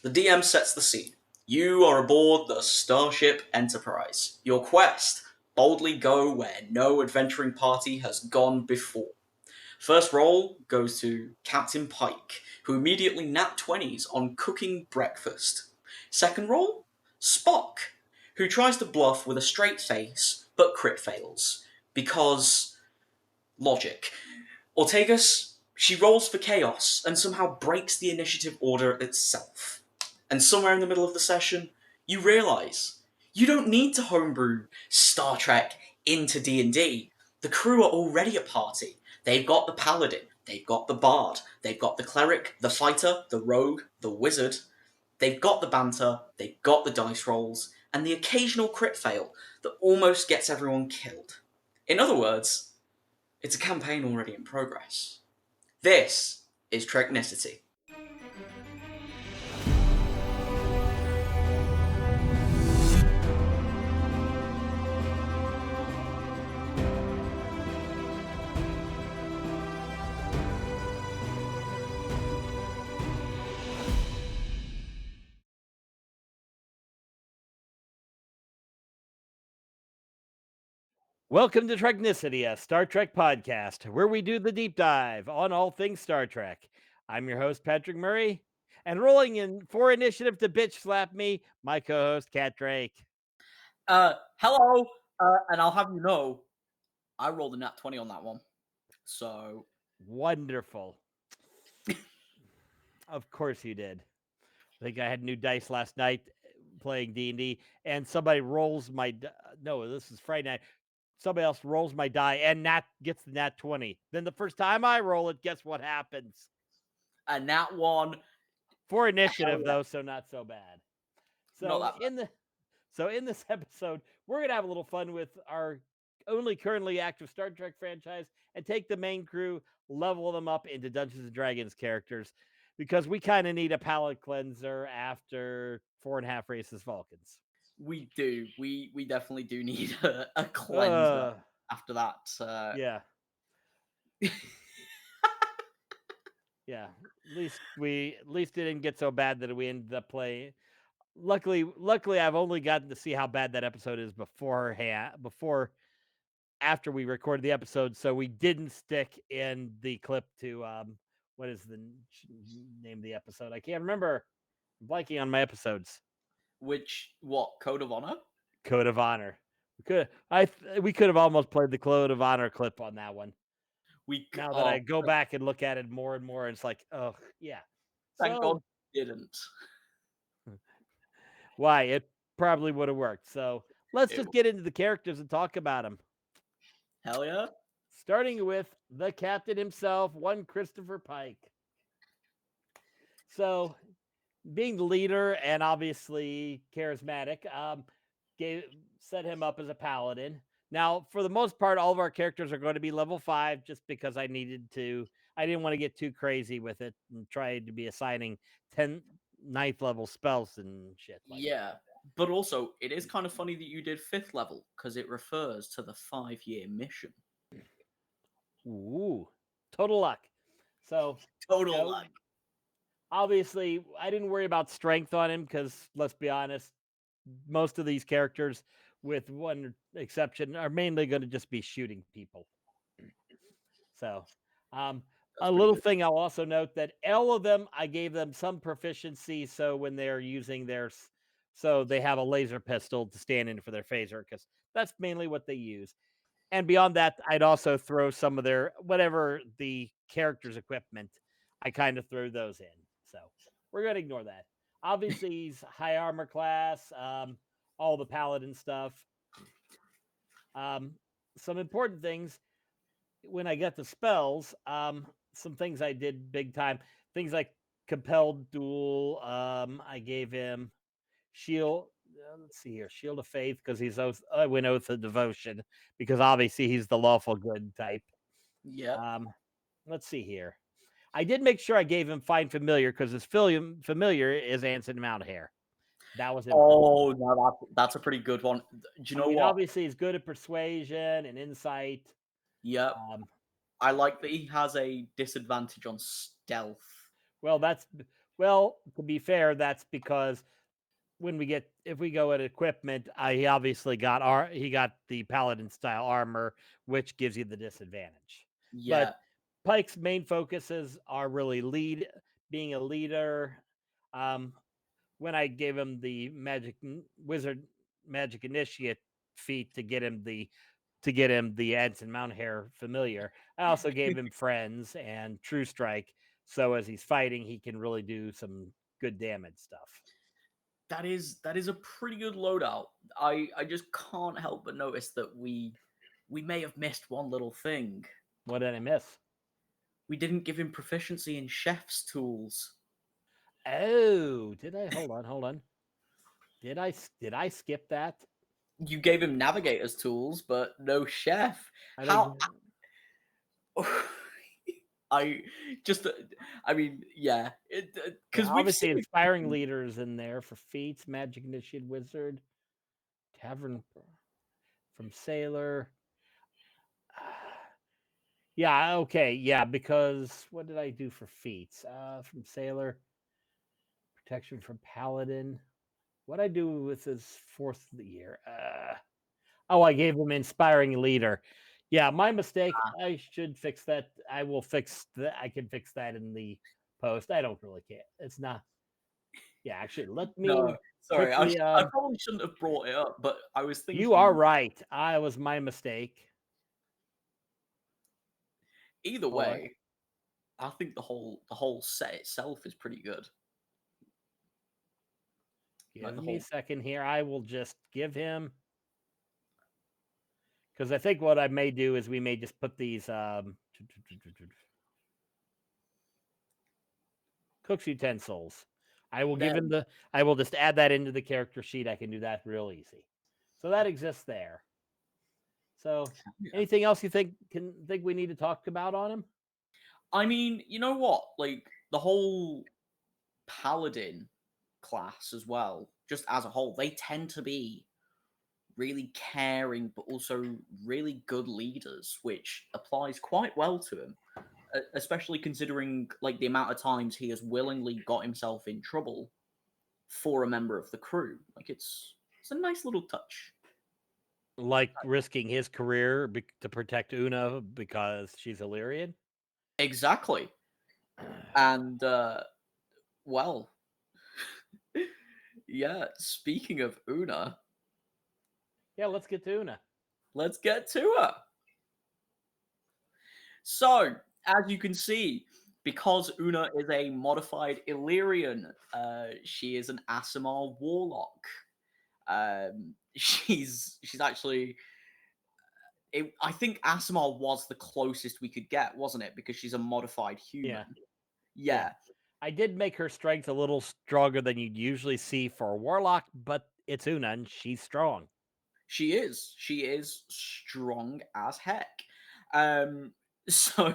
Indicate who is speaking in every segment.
Speaker 1: The DM sets the scene. You are aboard the Starship Enterprise. Your quest: boldly go where no adventuring party has gone before. First roll goes to Captain Pike, who immediately nat 20s on cooking breakfast. Second roll, Spock, who tries to bluff with a straight face but crit fails. Because logic. Ortegas, she rolls for chaos and somehow breaks the initiative order itself. And somewhere in the middle of the session, you realise you don't need to homebrew Star Trek into D&D. The crew are already a party. They've got the paladin, they've got the bard, they've got the cleric, the fighter, the rogue, the wizard. They've got the banter, they've got the dice rolls, and the occasional crit fail that almost gets everyone killed. In other words, it's a campaign already in progress. This is Treknicity.
Speaker 2: Welcome to Treknicity, a Star Trek podcast, where we do the deep dive on all things Star Trek. I'm your host, Patrick Murray, and rolling in for initiative to bitch slap me, my co-host, Kat Drake.
Speaker 3: Hello, and I'll have you know, I rolled a nat 20 on that one. So
Speaker 2: Wonderful. Of course you did. I think I had new dice last night playing D&D, and somebody rolls my... No, this is Friday night. Somebody else rolls my die and gets the nat 20. Then the first time I roll it, guess what happens?
Speaker 3: a nat 1
Speaker 2: for initiative, though, so not so bad.
Speaker 3: Not that bad.
Speaker 2: In this episode, we're gonna have a little fun with our only currently active Star Trek franchise and take the main crew, level them up into Dungeons and Dragons characters, because we kind of need a palate cleanser after 4.5 races Vulcans.
Speaker 3: We do. We definitely do need a cleanser after that.
Speaker 2: Yeah. Yeah. At least it didn't get so bad that we ended up playing. Luckily, I've only gotten to see how bad that episode is after we recorded the episode, so we didn't stick in the clip to what is the name of the episode? I can't remember. I'm blanking on my episodes.
Speaker 3: Code of Honor?
Speaker 2: Code of Honor. We could have almost played the Code of Honor clip on that one. Now that I go back and look at it more and more, it's like, oh yeah.
Speaker 3: Thank God we didn't.
Speaker 2: Why? It probably would have worked. So let's just get into the characters and talk about them.
Speaker 3: Hell yeah.
Speaker 2: Starting with the captain himself, one Christopher Pike. So, being the leader and obviously charismatic, set him up as a paladin. Now, for the most part, all of our characters are going to be level 5 just because I didn't want to get too crazy with it and try to be assigning 9th level spells and shit like that.
Speaker 3: But also, it is kind of funny that you did 5th level because it refers to the 5-year mission.
Speaker 2: Ooh, total luck. So,
Speaker 3: total luck.
Speaker 2: Obviously, I didn't worry about strength on him because, let's be honest, most of these characters, with one exception, are mainly going to just be shooting people. So, a little thing I'll also note that all of them, I gave them some proficiency, so when they're using so they have a laser pistol to stand in for their phaser, because that's mainly what they use. And beyond that, I'd also throw some of their, whatever the character's equipment, I kind of throw those in. So we're going to ignore that. Obviously, he's high armor class, all the paladin stuff. Some important things when I get the spells, some things I did big time. Things like compelled duel. I gave him shield. Let's see here, shield of faith, because he's I went oath of devotion because obviously he's the lawful good type.
Speaker 3: Yeah.
Speaker 2: Let's see here. I did make sure I gave him find familiar because his familiar is Anson Mounthair. That was important.
Speaker 3: Oh, no, that's a pretty good one. Do you know what?
Speaker 2: Obviously, he's good at persuasion and insight.
Speaker 3: Yep. I like that he has a disadvantage on stealth.
Speaker 2: Well, Well, to be fair, that's because if we go at equipment, he obviously got the paladin style armor, which gives you the disadvantage.
Speaker 3: Yeah.
Speaker 2: But Pike's main focuses are really being a leader. When I gave him the wizard magic initiate feat to get him the Ensign Mounthair familiar, I also gave him friends and True Strike, so as he's fighting, he can really do some good damage stuff.
Speaker 3: That is a pretty good loadout. I just can't help but notice that we may have missed one little thing.
Speaker 2: What did I miss?
Speaker 3: We didn't give him proficiency in chef's tools.
Speaker 2: Oh, did I? Hold on. Did I skip that?
Speaker 3: You gave him navigator's tools, but no chef.
Speaker 2: I
Speaker 3: How?
Speaker 2: don't.
Speaker 3: I just, I mean, yeah, because
Speaker 2: Yeah,
Speaker 3: we've
Speaker 2: obviously
Speaker 3: seen
Speaker 2: inspiring leaders in there for feats, magic initiate wizard, tavern from sailor. Yeah, okay, yeah, because what did I do for feats? From sailor, protection from paladin. What I do with his fourth year? Oh, I gave him inspiring leader. Yeah, my mistake. I should fix that. I will fix that. I can fix that in the post. I don't really care. It's not. Yeah, actually, let
Speaker 3: no.
Speaker 2: me
Speaker 3: Sorry,
Speaker 2: quickly.
Speaker 3: I probably shouldn't have brought it up, but I was thinking.
Speaker 2: You are right. I was my mistake.
Speaker 3: Either
Speaker 2: Hold on.
Speaker 3: way, I think the whole set itself is pretty good.
Speaker 2: Give me a second here. I will just give him, because I think what I may do is we may just put these cook's utensils. I will give him I will just add that into the character sheet. I can do that real easy. So that exists there. So anything else you think we need to talk about on him?
Speaker 3: I mean, you know what? Like the whole paladin class as well, just as a whole, they tend to be really caring but also really good leaders, which applies quite well to him, especially considering like the amount of times he has willingly got himself in trouble for a member of the crew. Like it's a nice little touch.
Speaker 2: Like risking his career to protect Una because she's Illyrian?
Speaker 3: Exactly. And well, yeah, speaking of Una,
Speaker 2: yeah, let's get to Una.
Speaker 3: let's get to her. So, as you can see, because Una is a modified Illyrian, she is an Asimar warlock. She's actually. I think Asimar was the closest we could get, wasn't it? Because she's a modified human. Yeah.
Speaker 2: I did make her strength a little stronger than you'd usually see for a warlock, but it's Una and she's strong.
Speaker 3: She is. She is strong as heck. So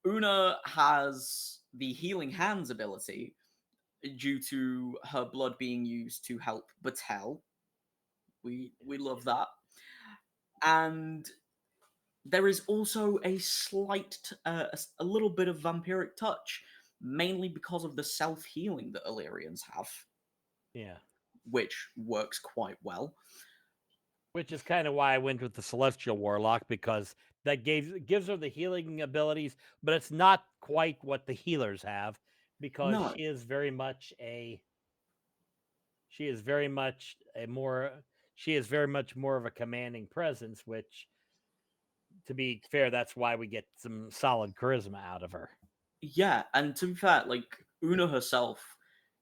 Speaker 3: Una has the healing hands ability due to her blood being used to help Batel. We love that. And there is also a slight, a little bit of vampiric touch, mainly because of the self healing that Illyrians have.
Speaker 2: Yeah.
Speaker 3: Which works quite well.
Speaker 2: Which is kind of why I went with the Celestial Warlock, because that gives her the healing abilities, but it's not quite what the healers have, because she is very much more of a commanding presence, which, to be fair, that's why we get some solid charisma out of her.
Speaker 3: Yeah, and to be fair, like Una herself,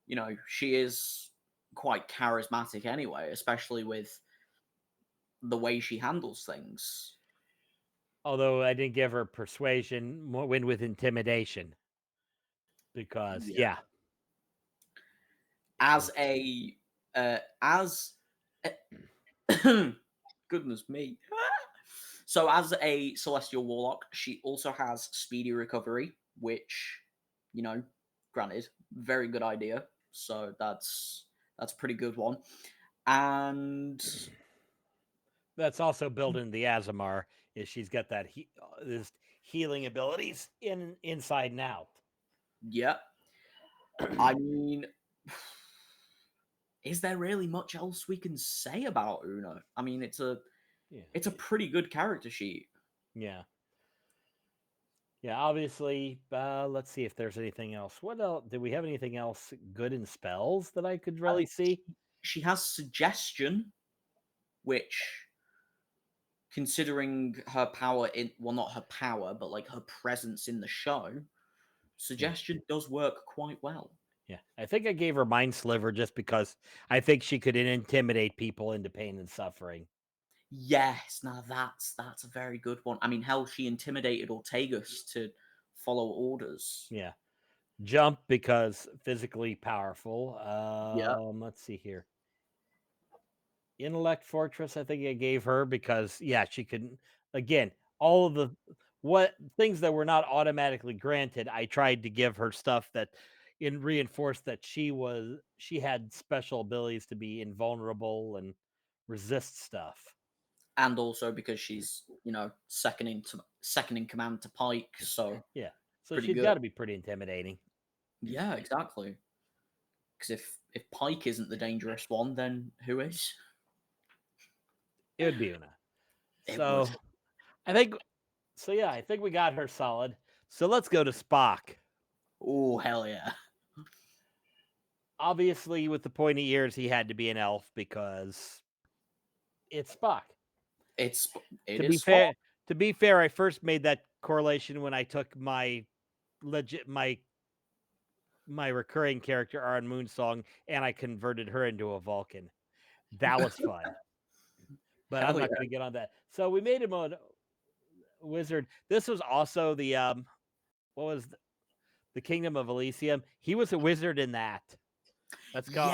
Speaker 3: you know, she is quite charismatic anyway, especially with the way she handles things.
Speaker 2: Although I didn't give her persuasion, win with intimidation. Because
Speaker 3: as a goodness me. So as a celestial warlock, she also has speedy recovery, which, you know, granted, very good idea. So that's a pretty good one. And
Speaker 2: that's also built into the Azamar, is she's got that this healing abilities inside and out.
Speaker 3: Yeah. I mean, is there really much else we can say about Una? I mean, it's a pretty good character sheet.
Speaker 2: Yeah. Yeah, obviously, let's see if there's anything else. What else? Do we have anything else good in spells that I could really see?
Speaker 3: She has suggestion, which, considering her power not her power, but like her presence in the show, suggestion does work quite well.
Speaker 2: Yeah, I think I gave her Mind Sliver just because I think she could intimidate people into pain and suffering.
Speaker 3: Yes, now that's a very good one. I mean, hell, she intimidated Ortegas to follow orders.
Speaker 2: Yeah. Jump because physically powerful.
Speaker 3: Yeah.
Speaker 2: Let's see here. Intellect Fortress, I think I gave her because she could, again, all of the things that were not automatically granted, I tried to give her stuff that reinforced that she had special abilities to be invulnerable and resist stuff.
Speaker 3: And also because she's, second in command to Pike, so
Speaker 2: Yeah. So
Speaker 3: pretty
Speaker 2: she's
Speaker 3: good.
Speaker 2: got to be pretty intimidating.
Speaker 3: Yeah, exactly. Because if Pike isn't the dangerous one, then who is?
Speaker 2: It would be Una.
Speaker 3: It
Speaker 2: So
Speaker 3: would.
Speaker 2: I think we got her solid. So let's go to Spock.
Speaker 3: Oh, hell yeah.
Speaker 2: Obviously, with the pointy ears, he had to be an elf because it's Spock. To be fair, I first made that correlation when I took my recurring character Aaron Moonsong and I converted her into a Vulcan. That was fun. But I'm not going to get on that. So we made him a wizard. This was also the the Kingdom of Elysium. He was a wizard in that. That's how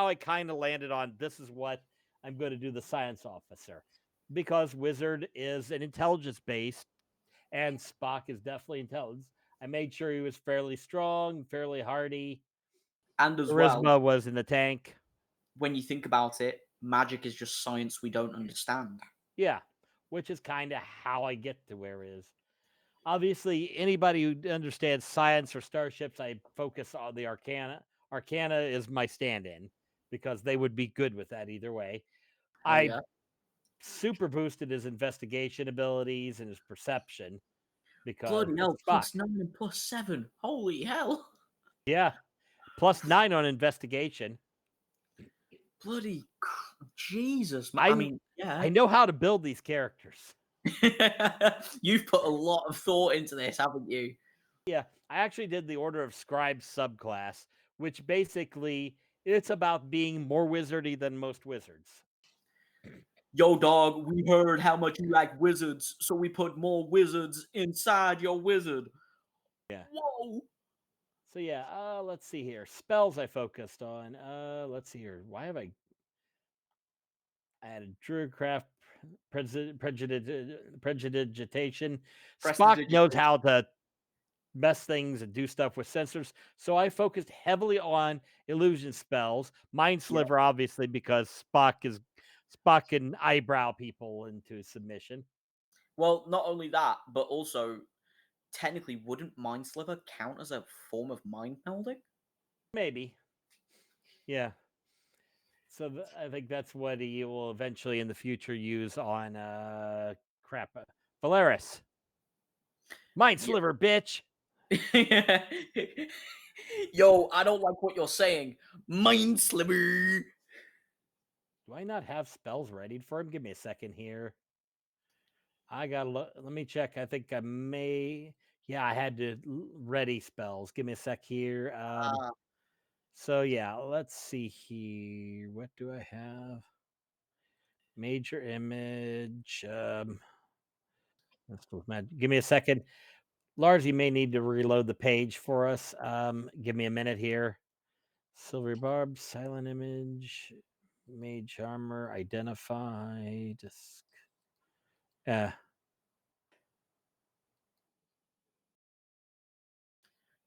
Speaker 2: I kind of landed on this is what I'm going to do, the science officer, because wizard is an intelligence based and Spock is definitely intelligence. I made sure he was fairly strong, fairly hardy,
Speaker 3: and as
Speaker 2: charisma
Speaker 3: well,
Speaker 2: was in the tank.
Speaker 3: When you think about it, magic is just science we don't understand.
Speaker 2: Yeah, which is kind of how I get to where it is. Obviously, anybody who understands science or starships, I focus on the Arcana. Arcana is my stand-in because they would be good with that either way. I super boosted his investigation abilities and his perception because
Speaker 3: bloody hell,
Speaker 2: Spock.
Speaker 3: +9 and +7. Holy hell.
Speaker 2: Yeah. +9 on investigation.
Speaker 3: Bloody Jesus.
Speaker 2: I know how to build these characters.
Speaker 3: You've put a lot of thought into this, haven't you?
Speaker 2: Yeah, I actually did the Order of Scribes subclass, which basically it's about being more wizardy than most wizards.
Speaker 3: Yo, dog, we heard how much you like wizards, so we put more wizards inside your wizard.
Speaker 2: Yeah.
Speaker 3: Whoa.
Speaker 2: So yeah, let's see here. Spells I focused on. Let's see here. Why have I added Druidcraft prestidigitation? Spock knows how to mess things and do stuff with sensors. So I focused heavily on illusion spells. Mind Sliver, obviously, because Spock can eyebrow people into submission.
Speaker 3: Well, not only that, but also technically, wouldn't Mind Sliver count as a form of mind melding?
Speaker 2: Maybe. Yeah. So I think that's what he will eventually in the future use on Valeris. Mind Sliver, bitch.
Speaker 3: Yo, I don't like what you're saying. Mind Sliver.
Speaker 2: Do I not have spells ready for him? Give me a second here. I gotta look. Let me check. I think I may. Yeah, I had to ready spells. Give me a sec here. So yeah, let's see here. What do I have? Major image. Give me a second. Lars, you may need to reload the page for us. Give me a minute here. Silver barb, silent image, mage armor, identify, disc.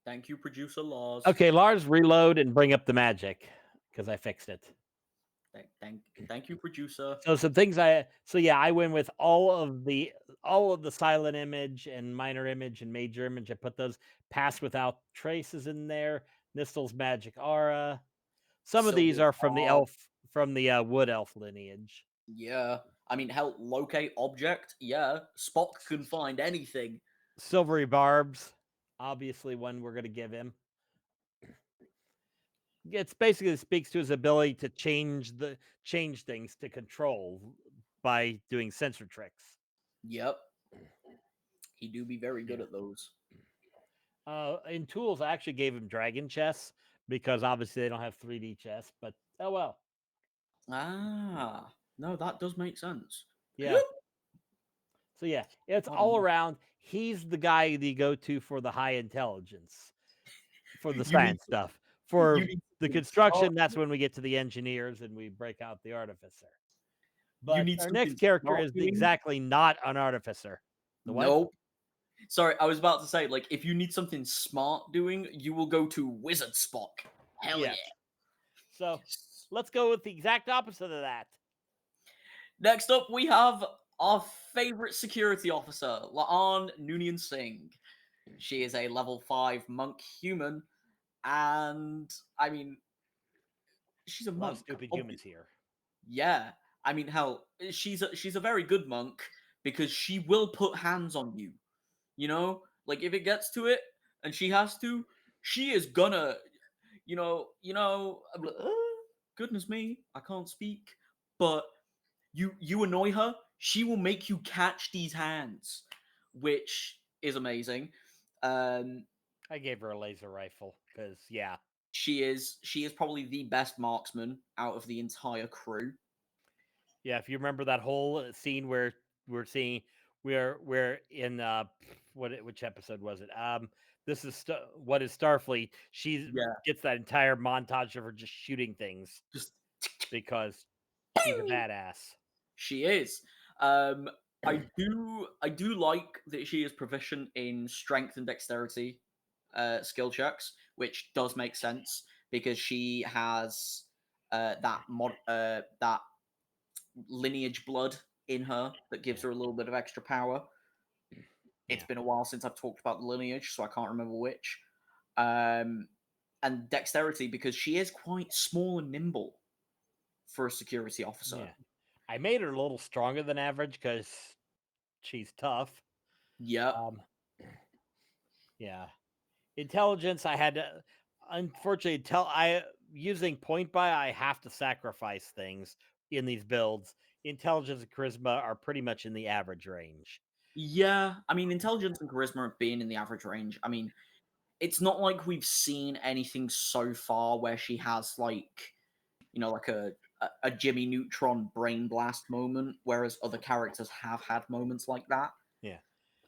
Speaker 3: Thank you, producer Lars.
Speaker 2: Okay, Lars, reload and bring up the magic because I fixed it.
Speaker 3: Thank you, producer.
Speaker 2: So some things I went with all of the all of the silent image and minor image and major image. I put those pass without traces in there. Nistel's magic aura. Some of these
Speaker 3: Sylvia's
Speaker 2: are from the
Speaker 3: Barb.
Speaker 2: wood elf lineage.
Speaker 3: Yeah. I mean, hell, locate object. Yeah. Spock can find anything.
Speaker 2: Silvery barbs, obviously one we're going to give him. It's basically speaks to his ability to change things to control by doing sensor tricks.
Speaker 3: Yep. He do be very good at those.
Speaker 2: In tools, I actually gave him dragon chess because obviously they don't have 3D chess, but oh well.
Speaker 3: Ah. No, that does make sense.
Speaker 2: Yeah. So yeah, it's
Speaker 3: What
Speaker 2: all
Speaker 3: am-
Speaker 2: around. He's the guy you go to for the high intelligence, for the
Speaker 3: You need
Speaker 2: science stuff. For
Speaker 3: you need
Speaker 2: the
Speaker 3: something
Speaker 2: construction,
Speaker 3: smart.
Speaker 2: that's when we get to the engineers and we break out the artificer.
Speaker 3: You
Speaker 2: But
Speaker 3: need
Speaker 2: our
Speaker 3: something
Speaker 2: next character
Speaker 3: smart
Speaker 2: is
Speaker 3: doing.
Speaker 2: exactly not an artificer. The what?
Speaker 3: Nope. Sorry, I was about to say, like, if you need something smart doing, you will go to Wizard Spock. Hell
Speaker 2: Yes.
Speaker 3: yeah.
Speaker 2: So let's go with the exact opposite of that.
Speaker 3: Next up, we have our favorite security officer, Laan Noonien Singh. She is a level 5 monk human, and I mean, she's a
Speaker 2: A lot of
Speaker 3: monk.
Speaker 2: stupid
Speaker 3: obvi-
Speaker 2: humans here.
Speaker 3: Yeah, I mean, hell, she's a very good monk because she will put hands on you. You know, like if it gets to it and she has to, she is gonna, goodness me, I can't speak, but you annoy her, she will make you catch these hands, which is amazing. Um,
Speaker 2: I gave her a laser rifle because yeah.
Speaker 3: she is probably the best marksman out of the entire crew.
Speaker 2: Yeah, if you remember that whole scene where we're seeing we're in which episode was it? This is what is Starfleet. She
Speaker 3: Yeah,
Speaker 2: gets that entire montage of her just shooting things
Speaker 3: just
Speaker 2: because she's a badass.
Speaker 3: she is. I do like that she is proficient in strength and dexterity skill checks, which does make sense because she has that lineage blood in her that gives her a little bit of extra power. It's
Speaker 2: Yeah.
Speaker 3: been a while since I've talked about the lineage, so I can't remember which. Um, and dexterity because she is quite small and nimble for a security officer.
Speaker 2: Yeah. I made her a little stronger than average because she's tough.
Speaker 3: Yep.
Speaker 2: Yeah. Intelligence, I had to unfortunately using point buy, I have to sacrifice things in these builds. Intelligence and charisma are pretty much in the average range.
Speaker 3: Yeah, I mean, intelligence and charisma have been in the average range. I mean, it's not like we've seen anything so far where she has like, like a Jimmy Neutron brain blast moment, whereas other characters have had moments like that.
Speaker 2: Yeah.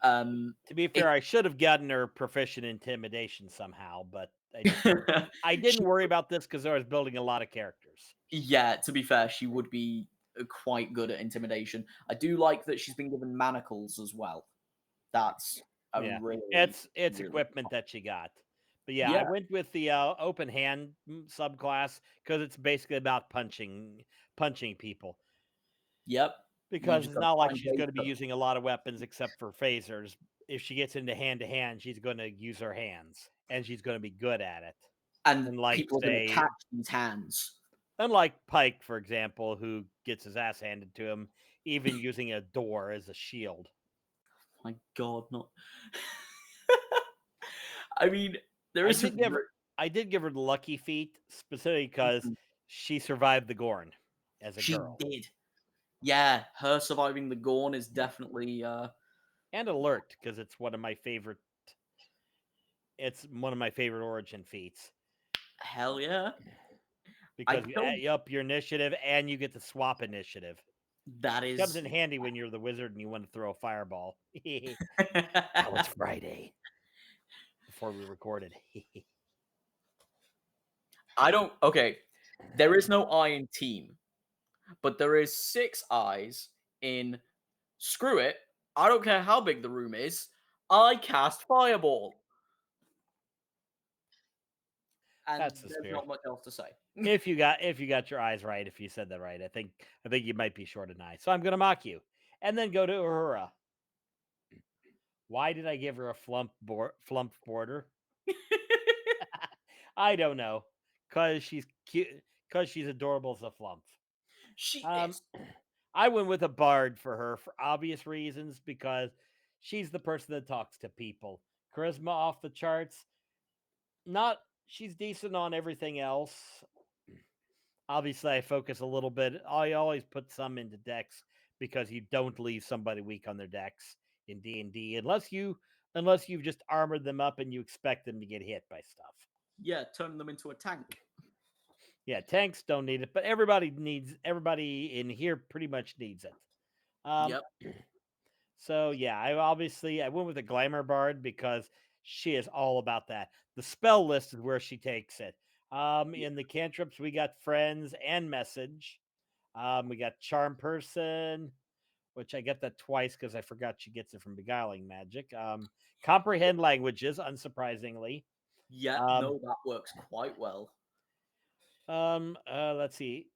Speaker 3: Um,
Speaker 2: To be fair, I should have gotten her proficient intimidation somehow, but I didn't
Speaker 3: she-
Speaker 2: worry about this because I was building a lot of characters.
Speaker 3: yeah, to be fair, she would be quite good at intimidation. I do like that she's been given manacles as well. That's a
Speaker 2: Yeah.
Speaker 3: really
Speaker 2: It's
Speaker 3: really
Speaker 2: equipment that she got. But yeah, I
Speaker 3: yeah.
Speaker 2: went with the open hand subclass because it's basically about punching people.
Speaker 3: Yep. You
Speaker 2: Because
Speaker 3: just
Speaker 2: it's
Speaker 3: gotta
Speaker 2: not like
Speaker 3: find
Speaker 2: she's
Speaker 3: ways
Speaker 2: going to be
Speaker 3: to
Speaker 2: using a lot of weapons except for phasers. If she gets into hand to hand, she's going to use her hands, and she's going to be good at it.
Speaker 3: and
Speaker 2: Unlike
Speaker 3: people are going to
Speaker 2: say,
Speaker 3: catch these hands.
Speaker 2: unlike Pike, for example, who gets his ass handed to him, even using a door as a shield.
Speaker 3: My God, not. I mean, there
Speaker 2: I
Speaker 3: is
Speaker 2: did give her the lucky feat specifically because she survived the Gorn as a
Speaker 3: she
Speaker 2: girl.
Speaker 3: did. Yeah, her surviving the Gorn is definitely
Speaker 2: And alert because it's one of my favorite. It's one of my favorite origin feats
Speaker 3: hell yeah.
Speaker 2: because you
Speaker 3: don't.
Speaker 2: up your initiative and you get to swap initiative.
Speaker 3: That
Speaker 2: Comes
Speaker 3: is.
Speaker 2: in handy when you're the wizard and you want to throw a fireball. Oh, it's Friday before we recorded.
Speaker 3: I don't. Okay, there is no I in team, but there is 6 eyes in. Screw it. I don't care how big the room is. I cast fireball. And
Speaker 2: That's the
Speaker 3: there's
Speaker 2: spirit.
Speaker 3: not much else to say.
Speaker 2: if you got your eyes right, if you said that right, I think you might be short an eye. So I'm gonna mock you, and then go to Uhura. Why did I give her a flump border? I don't know. Cause she's cute. Cause she's adorable as a flump.
Speaker 3: She
Speaker 2: Um,
Speaker 3: is.
Speaker 2: I went with a bard for her for obvious reasons because she's the person that talks to people. Charisma off the charts. Not she's decent on everything else. Obviously, I focus a little bit. I always put some into decks because you don't leave somebody weak on their decks in D&D unless you've just armored them up and you expect them to get hit by stuff.
Speaker 3: Yeah, turn them into a tank.
Speaker 2: Yeah, tanks don't need it, but everybody in here pretty much needs it.
Speaker 3: Yep.
Speaker 2: So yeah, I went with a glamour bard because she is all about that. The spell list is where she takes it. In the cantrips, we got friends and message. We got charm person, which I get that twice because I forgot she gets it from beguiling magic. Comprehend languages, unsurprisingly.
Speaker 3: Yeah,
Speaker 2: Um,
Speaker 3: no, that works quite well.
Speaker 2: let's see.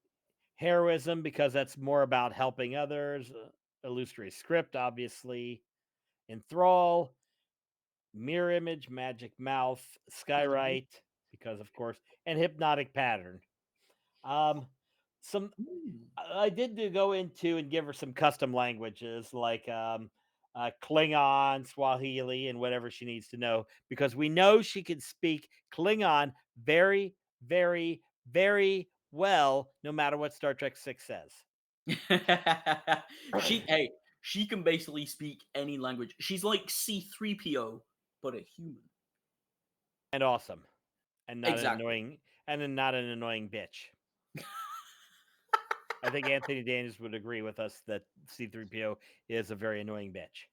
Speaker 2: Heroism, because that's more about helping others. Illusory script, obviously. Enthrall, mirror image, magic mouth, skywrite, because of course, and hypnotic pattern. Um, some
Speaker 3: Hmm.
Speaker 2: I did go into and give her some custom languages like Klingon, Swahili, and whatever she needs to know because we know she can speak Klingon very, very, very well, no matter what Star Trek 6 says.
Speaker 3: She can basically speak any language. She's like C3PO, but a human.
Speaker 2: And awesome, and not an
Speaker 3: Exactly.
Speaker 2: annoying, and then not an annoying bitch. I think Anthony Daniels would agree with us that C3PO is a very annoying bitch.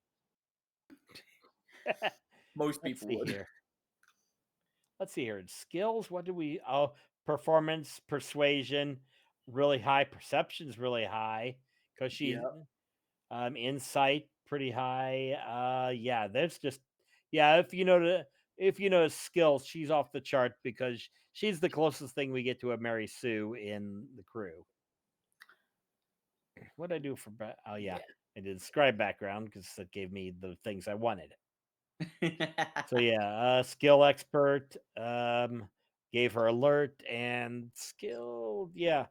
Speaker 3: Most
Speaker 2: Let's
Speaker 3: people
Speaker 2: see
Speaker 3: would.
Speaker 2: here. Let's see here. Skills. What do we? Oh, performance, persuasion, really high. Perception's really high because she's
Speaker 3: Yeah.
Speaker 2: insight pretty high. Yeah, that's just yeah. If you know skills, she's off the chart because she's the closest thing we get to a Mary Sue in the crew. What did I do for? Oh yeah, I did scribe background because it gave me the things I wanted. So yeah, skill expert, gave her alert and skilled. Yeah,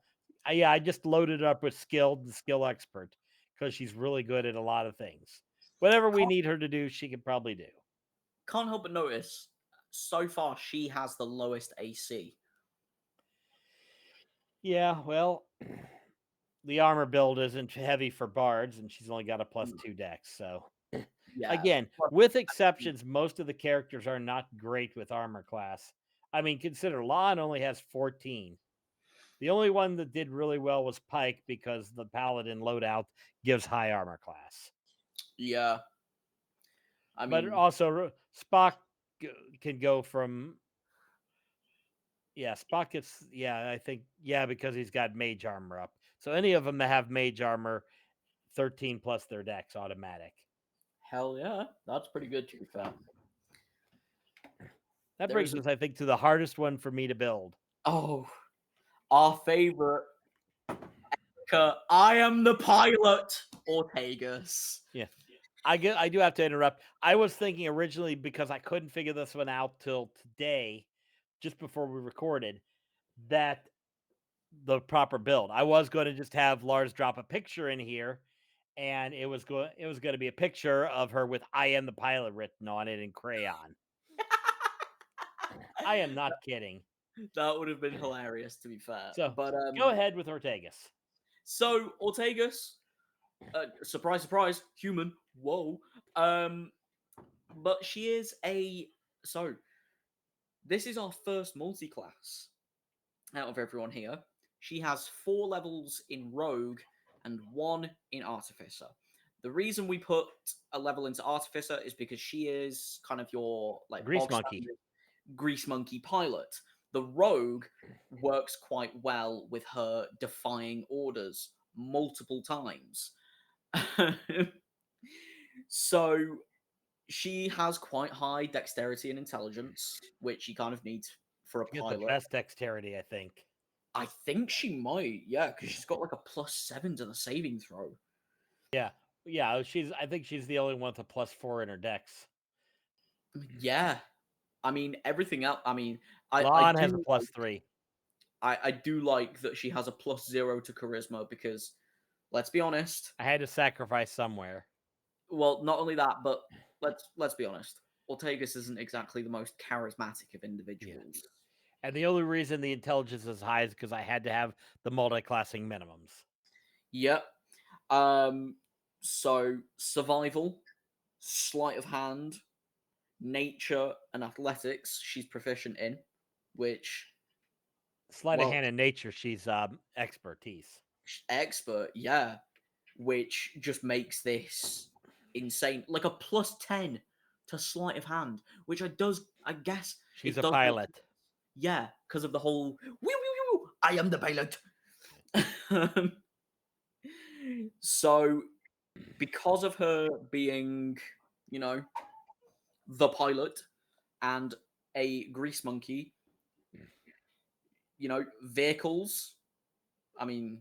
Speaker 2: I just loaded it up with skilled and skill expert because she's really good at a lot of things. Whatever we
Speaker 3: can't,
Speaker 2: need her to do, she can probably do.
Speaker 3: can't help but notice. So far, she has the lowest AC.
Speaker 2: Yeah, well, the armor build isn't heavy for bards, and she's only got a
Speaker 3: Mm,
Speaker 2: +2 dex. So
Speaker 3: Yeah.
Speaker 2: again, with exceptions, most of the characters are not great with armor class. I mean, consider Lon only has 14. The only one that did really well was Pike because the paladin loadout gives high armor class.
Speaker 3: Yeah. I
Speaker 2: But
Speaker 3: mean,
Speaker 2: also Spock can go from Spock gets I think because he's got mage armor up. So any of them that have mage armor 13 plus their dex automatic.
Speaker 3: hell yeah. That's pretty good, to be fair.
Speaker 2: That
Speaker 3: There
Speaker 2: brings
Speaker 3: is a.
Speaker 2: us I think to the hardest one for me to build.
Speaker 3: Oh, our favorite. I am the pilot, Ortegas.
Speaker 2: Yeah. I do have to interrupt. I was thinking originally because I couldn't figure this one out till today, just before we recorded, that the proper build. I was going to just have Lars drop a picture in here, and it was going to be a picture of her with "I am the pilot" written on it in crayon. I am not kidding.
Speaker 3: That would have been hilarious, to be fair.
Speaker 2: So
Speaker 3: But
Speaker 2: go ahead with Ortegas.
Speaker 3: so Ortegas, surprise, surprise, human. Whoa. But she is a. So this is our first multi-class out of everyone here. She has 4 levels in Rogue and 1 in Artificer. The reason we put a level into Artificer is because she is kind of your like
Speaker 2: Grease
Speaker 3: bog
Speaker 2: monkey.
Speaker 3: standard Grease Monkey pilot. The Rogue works quite well with her defying orders multiple times. So she has quite high dexterity and intelligence, which she kind of needs for a
Speaker 2: She got the
Speaker 3: pilot.
Speaker 2: best dexterity, I think.
Speaker 3: I think she might, yeah, because she's got like a +7 to the saving throw.
Speaker 2: Yeah. Yeah, I think she's the only one with a +4 in her dex.
Speaker 3: Yeah, I mean everything else. I mean, I
Speaker 2: Lon has a
Speaker 3: do
Speaker 2: +3.
Speaker 3: I do like that she has a +0 to charisma because let's be honest.
Speaker 2: I had to sacrifice somewhere.
Speaker 3: Well, not only that, but let's be honest. Ortegas isn't exactly the most charismatic of
Speaker 2: Yeah.
Speaker 3: individuals.
Speaker 2: And the only reason the intelligence is high is because I had to have the multi-classing minimums.
Speaker 3: Yep. So survival, sleight of hand, nature, and athletics she's proficient in, which
Speaker 2: Sleight of
Speaker 3: well,
Speaker 2: hand in nature, she's expertise.
Speaker 3: expert, yeah, which just makes this insane. Like a +10 to sleight of hand, which I guess
Speaker 2: She's
Speaker 3: it
Speaker 2: a
Speaker 3: does make,
Speaker 2: pilot.
Speaker 3: yeah, because of the whole woo, woo, woo, woo, I am the pilot. So because of her being, you know, the pilot and a grease monkey, vehicles. I mean,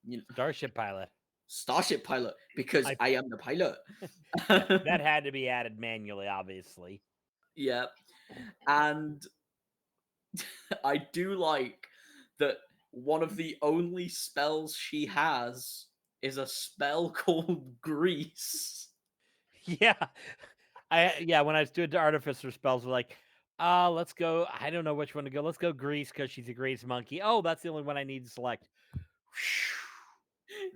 Speaker 3: you know,
Speaker 2: Starship pilot.
Speaker 3: starship pilot because
Speaker 2: I
Speaker 3: I am the pilot.
Speaker 2: that had to be added manually, obviously.
Speaker 3: Yeah, and I do like that one of the only spells she has is a spell called grease.
Speaker 2: Yeah. When I was doing the artificer spells, we're like, let's go. I don't know which one to go. Let's go grease because she's a grease monkey. Oh, that's the only one I need to select.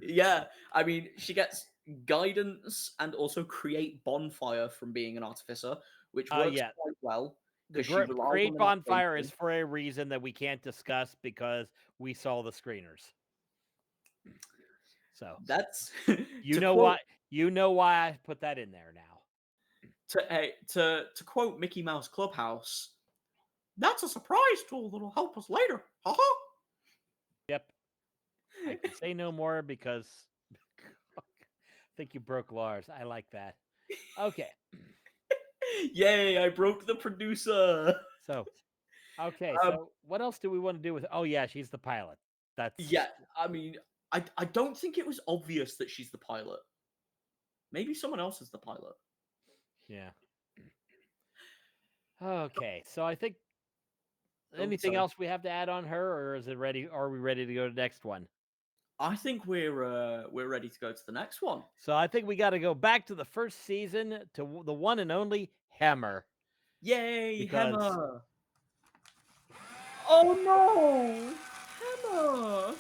Speaker 3: Yeah, I mean, she gets guidance and also create bonfire from being an artificer, which works
Speaker 2: Yeah.
Speaker 3: quite well
Speaker 2: The
Speaker 3: because she relies on
Speaker 2: Great
Speaker 3: the
Speaker 2: Bonfire is
Speaker 3: navigation.
Speaker 2: for a reason that we can't discuss because we saw the screeners. So
Speaker 3: That's
Speaker 2: you
Speaker 3: to
Speaker 2: know
Speaker 3: quote
Speaker 2: why I put that in there now.
Speaker 3: to quote Mickey Mouse Clubhouse. That's a surprise tool that'll help us later. Ha.
Speaker 2: Yep. I can say no more because I think you broke Lars. I like that. Okay.
Speaker 3: Yay! I broke the producer.
Speaker 2: So okay,
Speaker 3: Um,
Speaker 2: so what else do we want to do with oh yeah, she's the pilot. That's
Speaker 3: yeah, I mean, I don't think it was obvious that she's the pilot. Maybe someone else is the pilot.
Speaker 2: yeah. Okay, so I think
Speaker 3: Oh,
Speaker 2: anything
Speaker 3: sorry.
Speaker 2: else we have to add on her, or is it ready? Are we ready to go to the next one?
Speaker 3: I think we're ready to go to the next one.
Speaker 2: So I think we got to go back to the first season to the one and only Hammer
Speaker 3: Yay,
Speaker 2: because
Speaker 3: Hammer! Oh no, Hammer!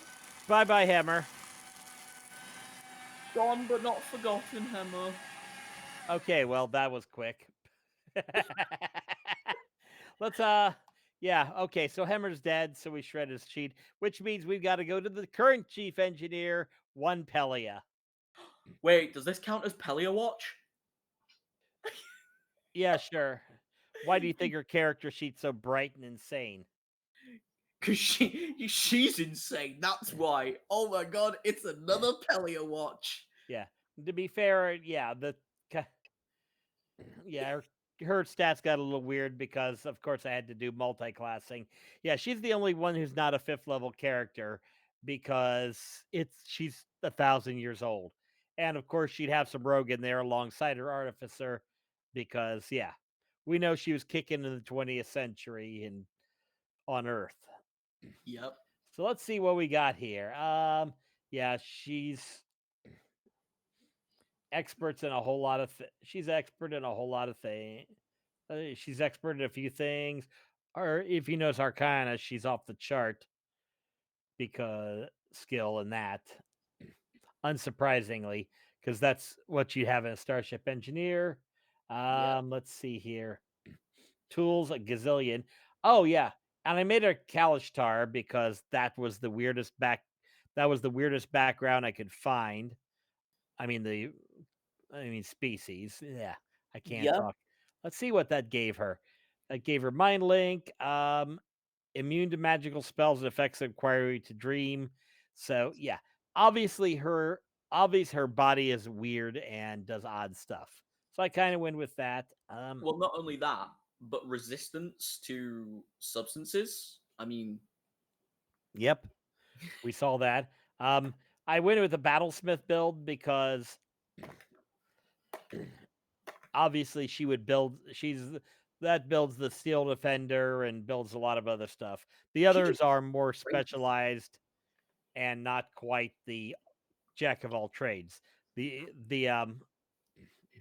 Speaker 2: bye bye Hammer.
Speaker 3: Gone but not forgotten, Hammer.
Speaker 2: Okay, well that was quick. Let's yeah, okay, so Hammer's dead, so we shred his sheet, which means we've got to go to the current chief engineer, one Pelia.
Speaker 3: Wait, does this count as Pelia Watch?
Speaker 2: Yeah, sure. Why do you think her character sheet's so bright and insane?
Speaker 3: Cause she's insane. That's why. Oh my god, it's another Pelia Watch.
Speaker 2: Yeah. To be fair, yeah, yeah, her stats got a little weird because of course I had to do multi-classing. Yeah, she's the only one who's not a 5th level character because she's 1,000 years old. And of course she'd have some rogue in there alongside her artificer because yeah, we know she was kicking in the 20th century and on Earth.
Speaker 3: Yep.
Speaker 2: So let's see what we got here. Yeah, she's experts in a whole lot of she's expert in a whole lot of things. She's expert in a few things. Or if you notice Arcana, she's off the chart because skill in that. Unsurprisingly, because that's what you have in a starship engineer.
Speaker 3: Yep.
Speaker 2: Let's see here. Tools a gazillion. Oh yeah. And I made her Kalishtar because that was the weirdest background I could find. I mean species. Yeah, I can't
Speaker 3: Yep.
Speaker 2: talk. Let's see what that gave her. That gave her mind link, immune to magical spells and effects that require you to dream. So yeah, obviously her body is weird and does odd stuff. So I kind of went with that.
Speaker 3: Well, not only that, but resistance to substances. I mean,
Speaker 2: Yep, we saw that. I went with the battlesmith build because obviously she would build. That builds the Steel Defender and builds a lot of other stuff. The
Speaker 3: She
Speaker 2: others
Speaker 3: can
Speaker 2: are more
Speaker 3: great.
Speaker 2: specialized and not quite the jack of all trades. The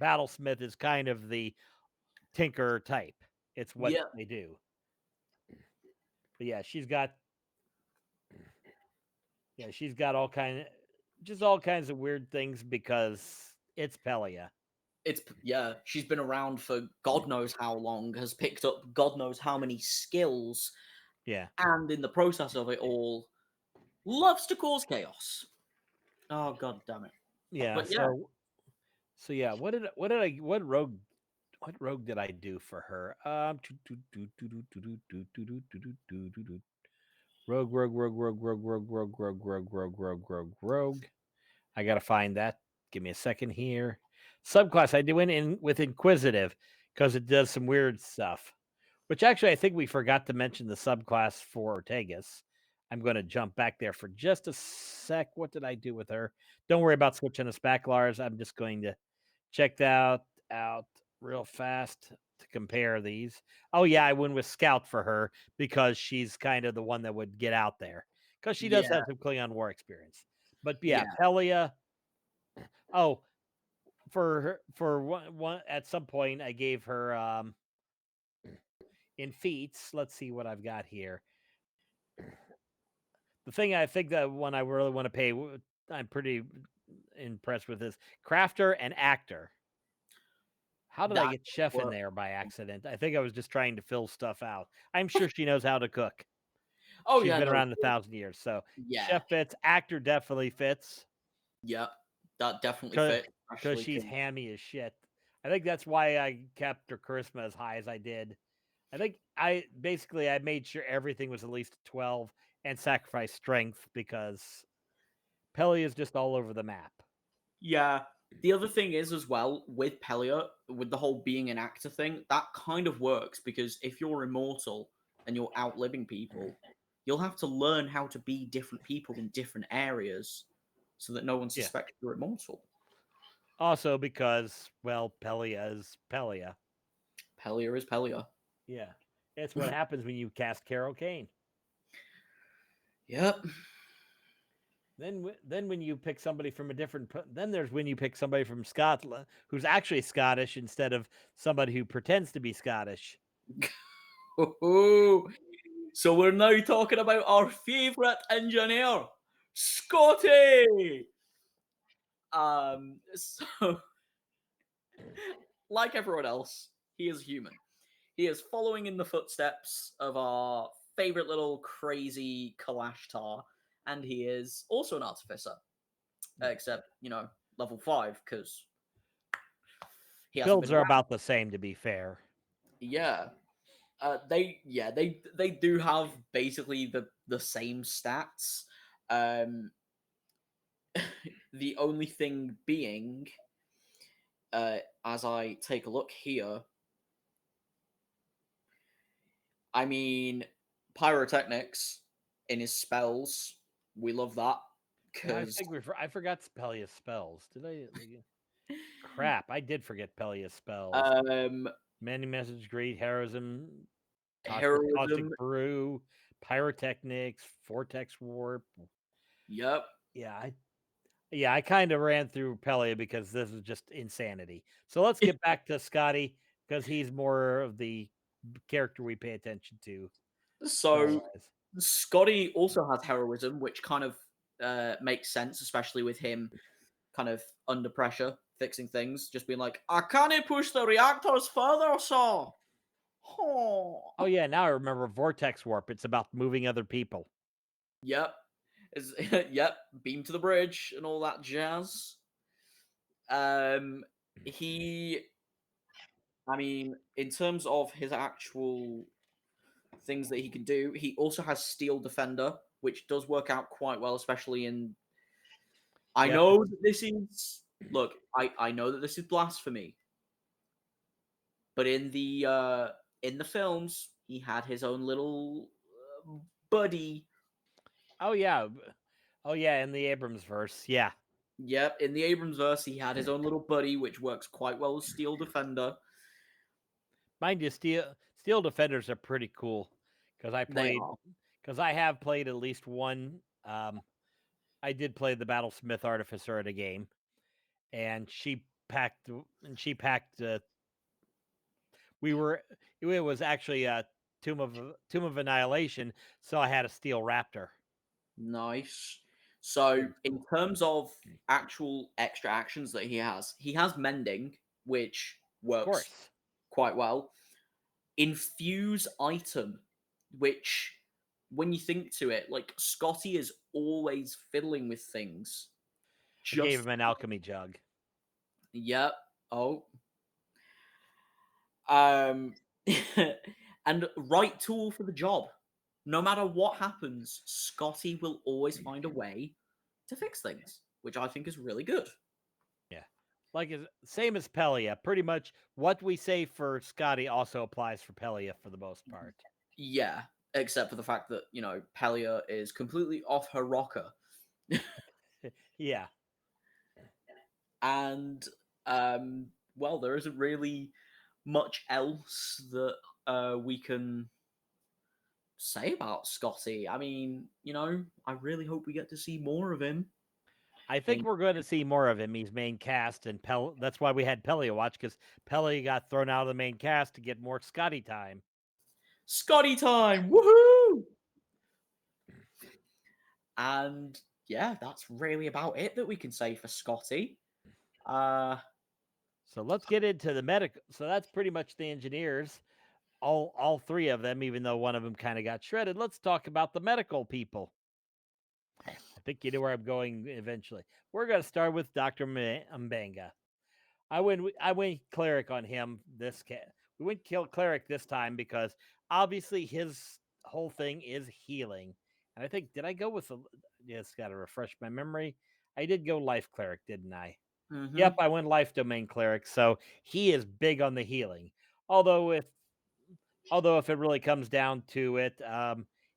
Speaker 2: Battlesmith is kind of the tinker type. It's what
Speaker 3: Yeah,
Speaker 2: they do. But yeah, she's got all kinds of weird things because it's Pelia.
Speaker 3: she's been around for God knows how long, has picked up God knows how many skills,
Speaker 2: Yeah.
Speaker 3: and in the process of it all, loves to cause chaos. Oh God damn it!
Speaker 2: Yeah.
Speaker 3: But yeah,
Speaker 2: So yeah, what rogue did I do for her? Rogue. I gotta find that. Give me a second here. Subclass. I went in with Inquisitive because it does some weird stuff. Which actually, I think we forgot to mention the subclass for Ortegas. I'm going to jump back there for just a sec. What did I do with her? Don't worry about switching us back, Lars. I'm just going to check that out real fast to compare these. Oh yeah, I went with Scout for her because she's kind of the one that would get out there because she does
Speaker 3: yeah,
Speaker 2: have some Klingon War experience. But yeah,
Speaker 3: yeah.
Speaker 2: Pelia. Oh, for one at some point I gave her in feats. Let's see what I've got here. The thing I think that one I really want to pay, I'm pretty impressed with is Crafter and Actor. How did I
Speaker 3: That
Speaker 2: get Chef in
Speaker 3: work.
Speaker 2: there by accident? I think I was just trying to fill stuff out. I'm sure she knows how to cook.
Speaker 3: Oh
Speaker 2: She's
Speaker 3: yeah,
Speaker 2: been
Speaker 3: no,
Speaker 2: around 1,000 years. So
Speaker 3: yeah,
Speaker 2: Chef fits, Actor definitely fits
Speaker 3: yeah. That definitely
Speaker 2: because
Speaker 3: fits. Actually,
Speaker 2: she's hammy as shit. I think that's why I kept her charisma as high as I did. I think I made sure everything was at least 12 and sacrificed strength because Pelly is just all over the map.
Speaker 3: yeah. The other thing is as well with Pelia, with the whole being an actor thing, that kind of works because if you're immortal and you're outliving people, you'll have to learn how to be different people in different areas so that no one
Speaker 2: Yeah.
Speaker 3: suspects you're immortal.
Speaker 2: Also because, well, Pelia is Pelia.
Speaker 3: Pelia is Pelia.
Speaker 2: Yeah. It's what happens when you cast Carol Kane.
Speaker 3: Yep.
Speaker 2: Then when you pick somebody from a different, then there's when you pick somebody from Scotland who's actually Scottish instead of somebody who pretends to be Scottish.
Speaker 3: So we're now talking about our favourite engineer, Scotty. So like everyone else, he is human. He is following in the footsteps of our favourite little crazy Kalashtar, and he is also an artificer, except level 5 because he hasn't
Speaker 2: Builds
Speaker 3: been
Speaker 2: are
Speaker 3: around.
Speaker 2: about the same, to be fair.
Speaker 3: Yeah. They do have basically the same stats. The only thing being, as I take a look here, I mean, pyrotechnics in his spells, we love that
Speaker 2: Yeah, I
Speaker 3: because
Speaker 2: think I forgot Pelia's spells. Did I? Crap, I did forget Pelia's spells. Many message, great heroism,
Speaker 3: heroism.
Speaker 2: caustic brew, pyrotechnics, vortex warp.
Speaker 3: Yep.
Speaker 2: Yeah, I kind of ran through Pelia because this is just insanity. So let's get back to Scotty because he's more of the character we pay attention to.
Speaker 3: So Scotty also has heroism, which kind of makes sense, especially with him kind of under pressure, fixing things, just being like, I can't push the reactors further, so. Oh.
Speaker 2: Oh yeah, now I remember vortex warp. It's about moving other people.
Speaker 3: Yep. Yep. Beam to the bridge and all that jazz. He, I mean, in terms of his actual things that he can do, he also has Steel Defender, which does work out quite well, especially in. I
Speaker 2: Yep.
Speaker 3: know that this is. Look, I know that this is blasphemy, but in the films, he had his own little buddy.
Speaker 2: Oh yeah, in the Abrams verse, yeah.
Speaker 3: Yep, in the Abrams verse, he had his own little buddy, which works quite well as Steel Defender.
Speaker 2: Mind you, Steel Defenders are pretty cool because
Speaker 3: They are.
Speaker 2: I have played at least one. I did play the Battlesmith Artificer at a game, and she packed. We were. It was actually a Tomb of Annihilation, so I had a Steel Raptor.
Speaker 3: Nice. So,
Speaker 2: It was
Speaker 3: in
Speaker 2: cool.
Speaker 3: terms of actual extra actions that he has mending, which
Speaker 2: Of
Speaker 3: works
Speaker 2: course.
Speaker 3: quite well. Infuse item, which, when you think to it, like Scotty is always fiddling with things.
Speaker 2: I gave
Speaker 3: Just
Speaker 2: him an alchemy jug.
Speaker 3: yep. Oh. Um, and right tool for the job. No matter what happens, Scotty will always find a way to fix things, which I think is really good.
Speaker 2: Yeah. Like same as Pelia. Pretty much what we say for Scotty also applies for Pelia for the most part.
Speaker 3: Yeah, except for the fact that, Pelia is completely off her rocker.
Speaker 2: Yeah.
Speaker 3: And, well, there isn't really much else that we can say about Scotty. I mean, I really hope we get to see more of him.
Speaker 2: I think we're going to see more of him. He's main cast, and that's why we had Pelia watch, because Pelia got thrown out of the main cast to get more Scotty time.
Speaker 3: Scotty time! Woohoo! And yeah, that's really about it that we can say for Scotty.
Speaker 2: So let's get into the medical. So that's pretty much the engineers, all three of them, even though one of them kind of got shredded. Let's talk about the medical people. I think you know where I'm going eventually. We're going to start with Dr. Mbenga. I went cleric on him this we went kill cleric this time because obviously his whole thing is healing. And I think did I go with just got to refresh my memory. I did go life cleric, didn't I?
Speaker 3: Mm-hmm.
Speaker 2: Yep, I went life domain cleric. So he is big on the healing. Although if it really comes down to it,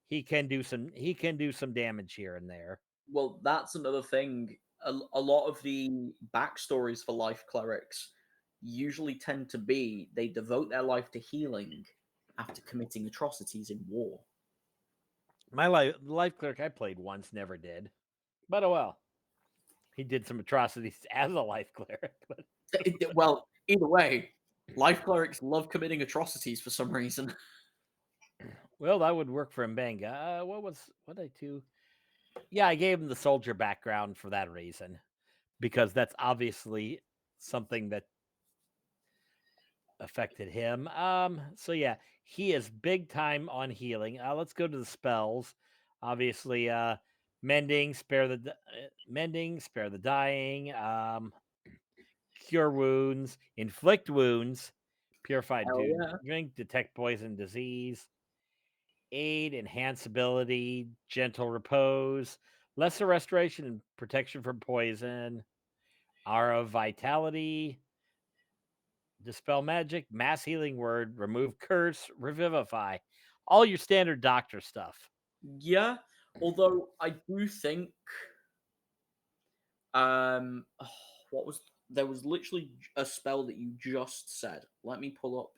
Speaker 2: he can do some damage here and there.
Speaker 3: Well, that's another thing. A lot of the backstories for life clerics usually tend to be they devote their life to healing after committing atrocities in war.
Speaker 2: My life cleric I played once never did. But oh well. He did some atrocities as a life cleric. But
Speaker 3: Well, either way, life clerics love committing atrocities for some reason.
Speaker 2: well, that would work for Mbanga. What did I do? Yeah, I gave him the soldier background for that reason. Because that's obviously something that affected him. So yeah, he is big time on healing. Let's go to the spells. Obviously, mending, spare the dying, cure wounds, inflict wounds, purified
Speaker 3: Hell yeah.
Speaker 2: drink, detect poison disease, aid, enhance ability, gentle repose, lesser restoration and protection from poison, aura of vitality, dispel magic, mass healing word, remove curse, revivify. All your standard doctor stuff.
Speaker 3: Yeah, although I do think um what was there was literally a spell that you just said. Let me pull up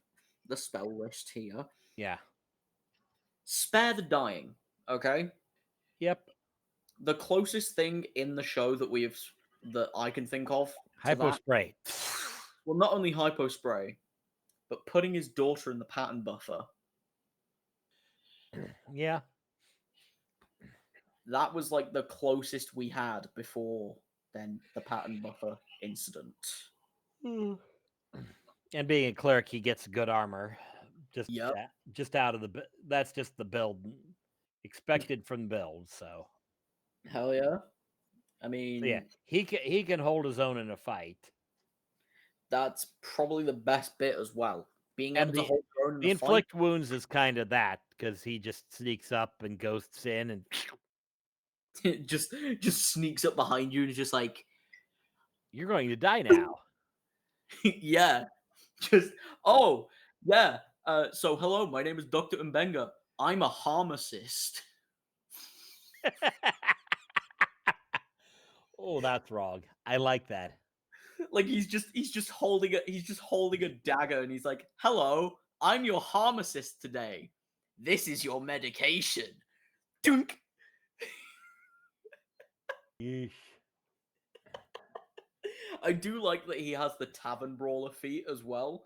Speaker 3: the spell list here.
Speaker 2: Yeah.
Speaker 3: Spare the dying, okay?
Speaker 2: Yep.
Speaker 3: The closest thing in the show that I can think of to
Speaker 2: Hypo
Speaker 3: that,
Speaker 2: spray.
Speaker 3: well, not only hypo spray, but putting his daughter in the pattern buffer.
Speaker 2: Yeah.
Speaker 3: That was like the closest we had before then the pattern buffer incident.
Speaker 2: And being a cleric, he gets good armor. Just
Speaker 3: Yep.
Speaker 2: just out of the that's just the build expected from the build. So
Speaker 3: Hell yeah. I
Speaker 2: yeah,
Speaker 3: mean,
Speaker 2: he can hold his own in a fight.
Speaker 3: that's probably the best bit as well. Being
Speaker 2: And
Speaker 3: able to hold your own in
Speaker 2: the
Speaker 3: a fight.
Speaker 2: inflict wounds is kind of that because he just sneaks up and ghosts in and
Speaker 3: just sneaks up behind you and is just like,
Speaker 2: you're going to die now.
Speaker 3: yeah, just oh yeah. So hello, my name is Dr. Mbenga. I'm a pharmacist.
Speaker 2: Oh, that's wrong. I like that.
Speaker 3: Like he's just holding a dagger, and he's like, "Hello, I'm your pharmacist today. This is your medication." Dunk.
Speaker 2: Yeesh.
Speaker 3: I do like that he has the tavern brawler feat as well.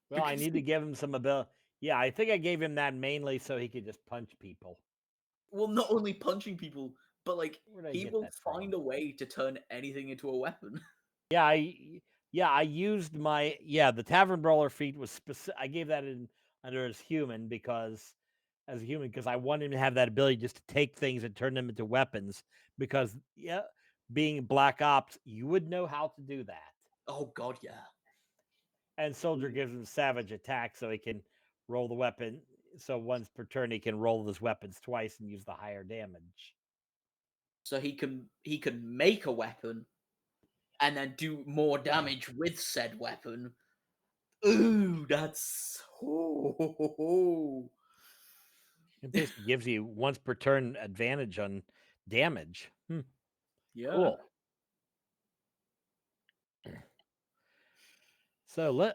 Speaker 2: Well, I
Speaker 3: Because
Speaker 2: need to give him some ability. Yeah, I think I gave him that mainly so he could just punch people.
Speaker 3: well, not only punching people, but like
Speaker 2: Where did I
Speaker 3: he
Speaker 2: get
Speaker 3: will
Speaker 2: that from?
Speaker 3: find a way to turn anything into a weapon.
Speaker 2: Yeah, I used my the tavern brawler feat was I gave that in under as human because I wanted him to have that ability just to take things and turn them into weapons because being black ops, you would know how to do that.
Speaker 3: Oh god, yeah.
Speaker 2: And soldier gives him savage attack so he can roll the weapon. So once per turn he can roll his weapons twice and use the higher damage.
Speaker 3: So he can make a weapon and then do more damage with said weapon. Ooh, that's
Speaker 2: It basically gives you once per turn advantage on damage.
Speaker 3: yeah.
Speaker 2: Cool. So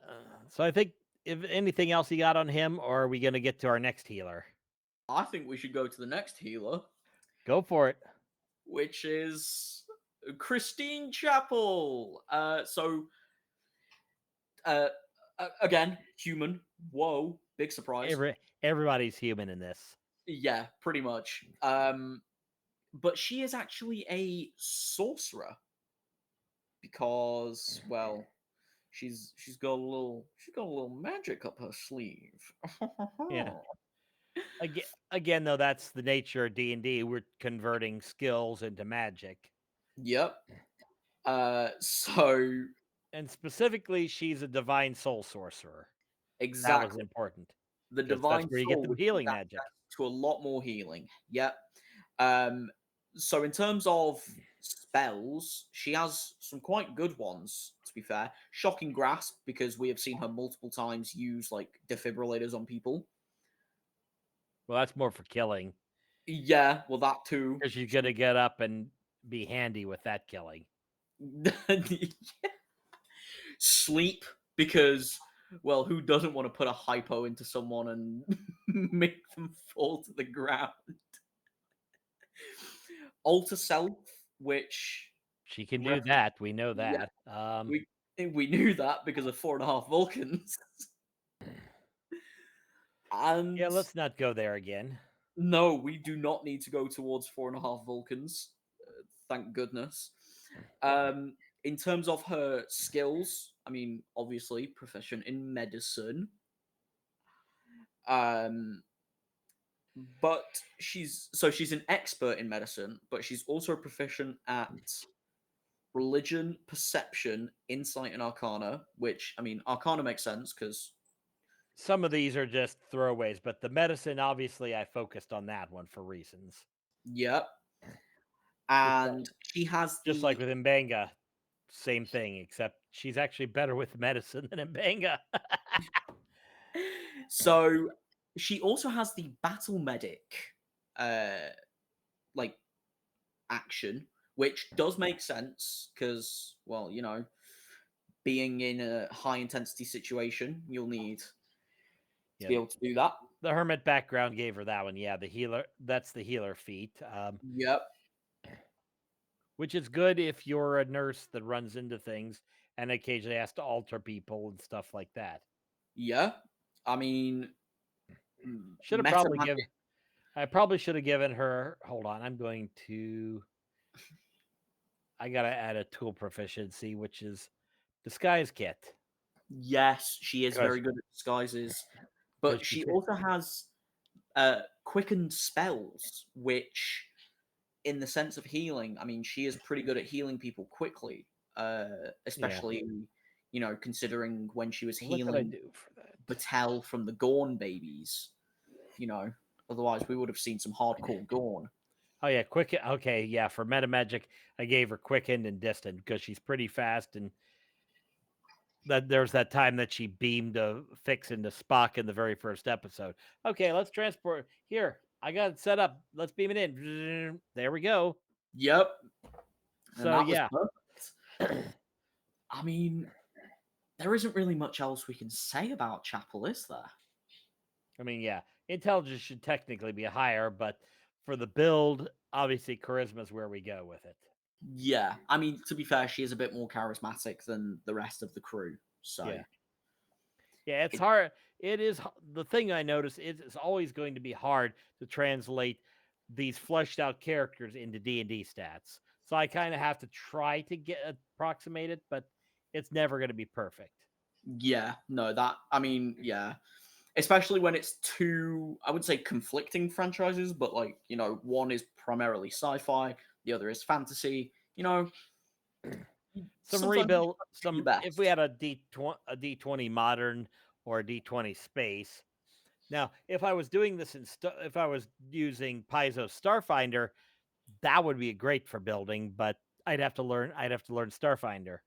Speaker 2: so I think if anything else you got on him, or are we going to get to our next healer?
Speaker 3: I think we should go to the next healer,
Speaker 2: Go for it.
Speaker 3: which is Christine Chapel. Uh, again, human. Whoa, big surprise.
Speaker 2: Everybody's human in this.
Speaker 3: Yeah, pretty much. But she is actually a sorcerer because, well, she's got a little magic up her sleeve.
Speaker 2: Yeah. Again, though, that's the nature of D&D. We're converting skills into magic.
Speaker 3: Yep. So
Speaker 2: And specifically, she's a divine soul sorcerer. That was
Speaker 3: exactly
Speaker 2: important
Speaker 3: the
Speaker 2: because that's
Speaker 3: divine
Speaker 2: where you get
Speaker 3: soul,
Speaker 2: the
Speaker 3: which gives
Speaker 2: healing magic.
Speaker 3: access to a lot more healing. Yep. Um. So in terms of spells, she has some quite good ones. To be fair, shocking grasp because we have seen her multiple times use like defibrillators on people.
Speaker 2: Well, that's more for killing
Speaker 3: Yeah, well that too.
Speaker 2: because she's going to get up and be handy with that killing.
Speaker 3: Sleep because, well, who doesn't want to put a hypo into someone and make them fall to the ground? Alter self, which
Speaker 2: She can do
Speaker 3: ref-
Speaker 2: that. We know
Speaker 3: yeah,
Speaker 2: that.
Speaker 3: we knew that because of 4.5 Vulcans.
Speaker 2: Yeah,
Speaker 3: And
Speaker 2: let's not go there again.
Speaker 3: no, we do not need to go towards 4.5 Vulcans. Thank goodness. In terms of her skills, I mean, obviously proficient in medicine. Um, but she's an expert in medicine, but she's also proficient at religion, perception, insight, and arcana. Which I mean, arcana makes sense because
Speaker 2: Some of these are just throwaways, but the medicine, obviously, I focused on that one for reasons.
Speaker 3: yep.
Speaker 2: Just
Speaker 3: And she has
Speaker 2: just like
Speaker 3: the
Speaker 2: with Mbanga, same thing, except she's actually better with medicine than Mbanga.
Speaker 3: so she also has the battle medic, uh, like action, which does make sense because, well, being in a high intensity situation, you'll need to
Speaker 2: Yeah,
Speaker 3: be able to do that.
Speaker 2: the hermit background gave her that one. Yeah, the healer. That's the healer feat,
Speaker 3: Yep.
Speaker 2: which is good if you're a nurse that runs into things and occasionally has to alter people and stuff like that.
Speaker 3: Yeah. I mean,
Speaker 2: Should have
Speaker 3: meta
Speaker 2: probably
Speaker 3: magic.
Speaker 2: given. I probably should have given her. Hold on, I'm going to. I gotta add a tool proficiency, which is disguise kit,
Speaker 3: Yes, she is
Speaker 2: because
Speaker 3: very good at disguises,
Speaker 2: because
Speaker 3: but she also has quickened spells, which, in the sense of healing, I mean, she is pretty good at healing people quickly.
Speaker 2: yeah.
Speaker 3: Especially considering when she was
Speaker 2: What did I
Speaker 3: healing
Speaker 2: do for that?
Speaker 3: Batel from the Gorn babies. Otherwise we would have seen some hardcore Gorn.
Speaker 2: Oh yeah, quick. Okay, yeah. For meta magic, I gave her quickened and distant because she's pretty fast, and that there's that time that she beamed a fix into Spock in the very first episode. Okay, let's transport here. I got it set up. Let's beam it in. There we go.
Speaker 3: Yep. And
Speaker 2: So
Speaker 3: that was
Speaker 2: yeah.
Speaker 3: perfect. I mean, there isn't really much else we can say about Chapel, is there?
Speaker 2: I mean, yeah, intelligence should technically be higher, but for the build, obviously charisma is where we go with it.
Speaker 3: Yeah, I mean, to be fair, she is a bit more charismatic than the rest of the crew. So
Speaker 2: Yeah. Yeah, it's
Speaker 3: it-
Speaker 2: hard. It is the thing I notice is it's always going to be hard to translate these fleshed out characters into D&D stats. So I kind of have to try to approximate it, but it's never going to be perfect.
Speaker 3: yeah, no, I mean, yeah. Especially when it's two, I would say conflicting franchises, but like, one is primarily sci-fi, the other is fantasy.
Speaker 2: Some
Speaker 3: Sometimes you
Speaker 2: rebuild,
Speaker 3: just do your
Speaker 2: if we
Speaker 3: best.
Speaker 2: had a D20 modern or a D20 space. Now, if I was doing this if I was using Paizo Starfinder, that would be great for building, but I'd have to learn Starfinder.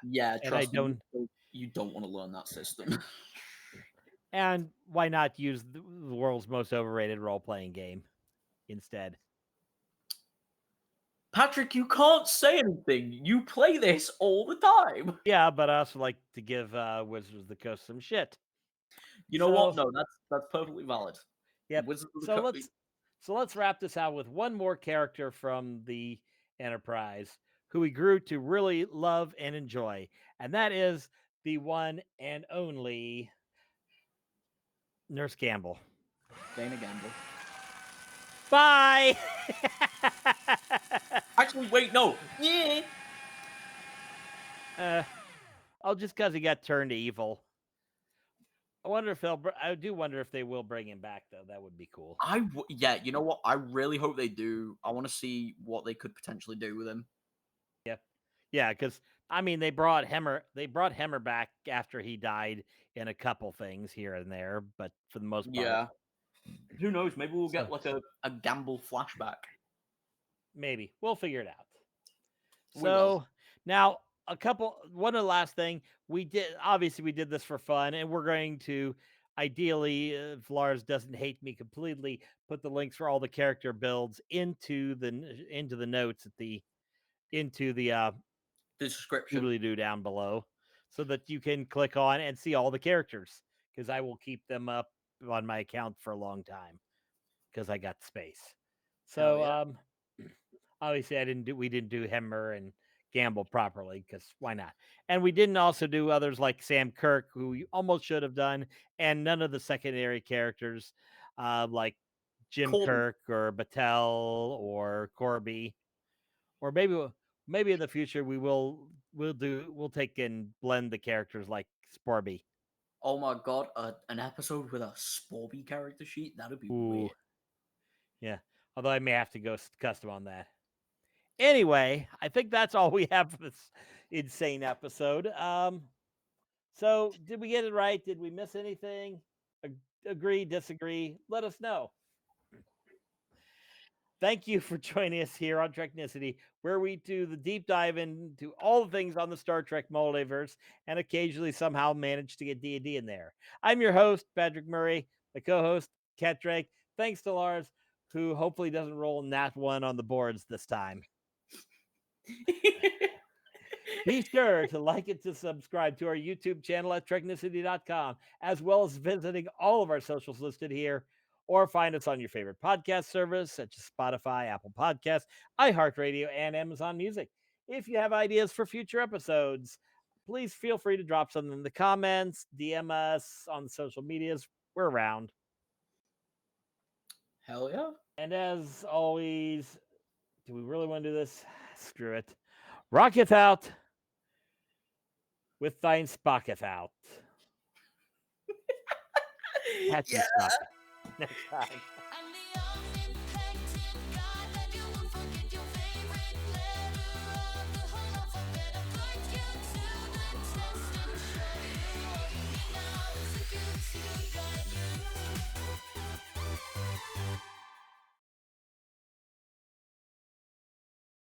Speaker 3: Yeah,
Speaker 2: And I
Speaker 3: trust me,
Speaker 2: don't
Speaker 3: you don't want to learn that system.
Speaker 2: and why not use the world's most overrated role-playing game instead?
Speaker 3: Patrick, you can't say anything. You play this all the time.
Speaker 2: Yeah, but I also like to give Wizards of the Coast some shit.
Speaker 3: You know what?
Speaker 2: So,
Speaker 3: No, that's perfectly valid.
Speaker 2: yep.
Speaker 3: Wizards of the
Speaker 2: So
Speaker 3: Co-
Speaker 2: let's wrap this out with one more character from the Enterprise who we grew to really love and enjoy, and that is the one and only Nurse Gamble.
Speaker 3: Dana Gamble.
Speaker 2: Bye.
Speaker 3: Actually, wait, no. Yeah.
Speaker 2: Oh, just because he got turned evil. I wonder if I do wonder if they will bring him back though. That would be cool.
Speaker 3: Yeah, you know what? I really hope they do. I want to see what they could potentially do with him.
Speaker 2: Yep. Yeah, because I mean they brought Hemmer back after he died in a couple things here and there, but for the most part.
Speaker 3: Yeah. Who knows? Maybe we'll get
Speaker 2: So-
Speaker 3: like a Gamble flashback.
Speaker 2: Maybe. We'll figure it out.
Speaker 3: We will.
Speaker 2: So now one of the last thing we did, obviously we did this for fun, and we're going to ideally, if Lars doesn't hate me completely, put the links for all the character builds into the notes into the
Speaker 3: The description.
Speaker 2: doobly-doo down below so that you can click on and see all the characters, because I will keep them up on my account for a long time because I got space.
Speaker 3: Hell
Speaker 2: So
Speaker 3: yeah.
Speaker 2: obviously we didn't do Hemmer and Gamble properly because why not? And we didn't also do others like Sam Kirk, who we almost should have done, and none of the secondary characters like Jim
Speaker 3: Corby.
Speaker 2: Kirk or Battelle or Corby, or maybe in the future we'll take and blend the characters like Sporby.
Speaker 3: Oh my god, an episode with a Sporby character sheet? That'd be
Speaker 2: Ooh,
Speaker 3: weird.
Speaker 2: yeah. Although I may have to go custom on that. Anyway, I think that's all we have for this insane episode. So did we get it right? Did we miss anything? Agree, disagree? Let us know. Thank you for joining us here on Treknicity, where we do the deep dive into all the things on the Star Trek multiverse and occasionally somehow manage to get D&D in there. I'm your host, Patrick Murray, my co-host, Kat Drake. Thanks to Lars, who hopefully doesn't roll Nat 1 on the boards this time. Be sure to like and to subscribe to our YouTube channel at Treknicity.com, as well as visiting all of our socials listed here, or find us on your favorite podcast service such as Spotify, Apple Podcasts, iHeartRadio, and Amazon Music. If you have ideas for future episodes, please feel free to drop something in the comments, DM us on the social medias. We're around.
Speaker 3: Hell yeah.
Speaker 2: And as always, do we really want to do this? Screw it. Rocketh out with thine Spocketh out. Catch you,
Speaker 3: Yeah.
Speaker 2: Spock. Next time.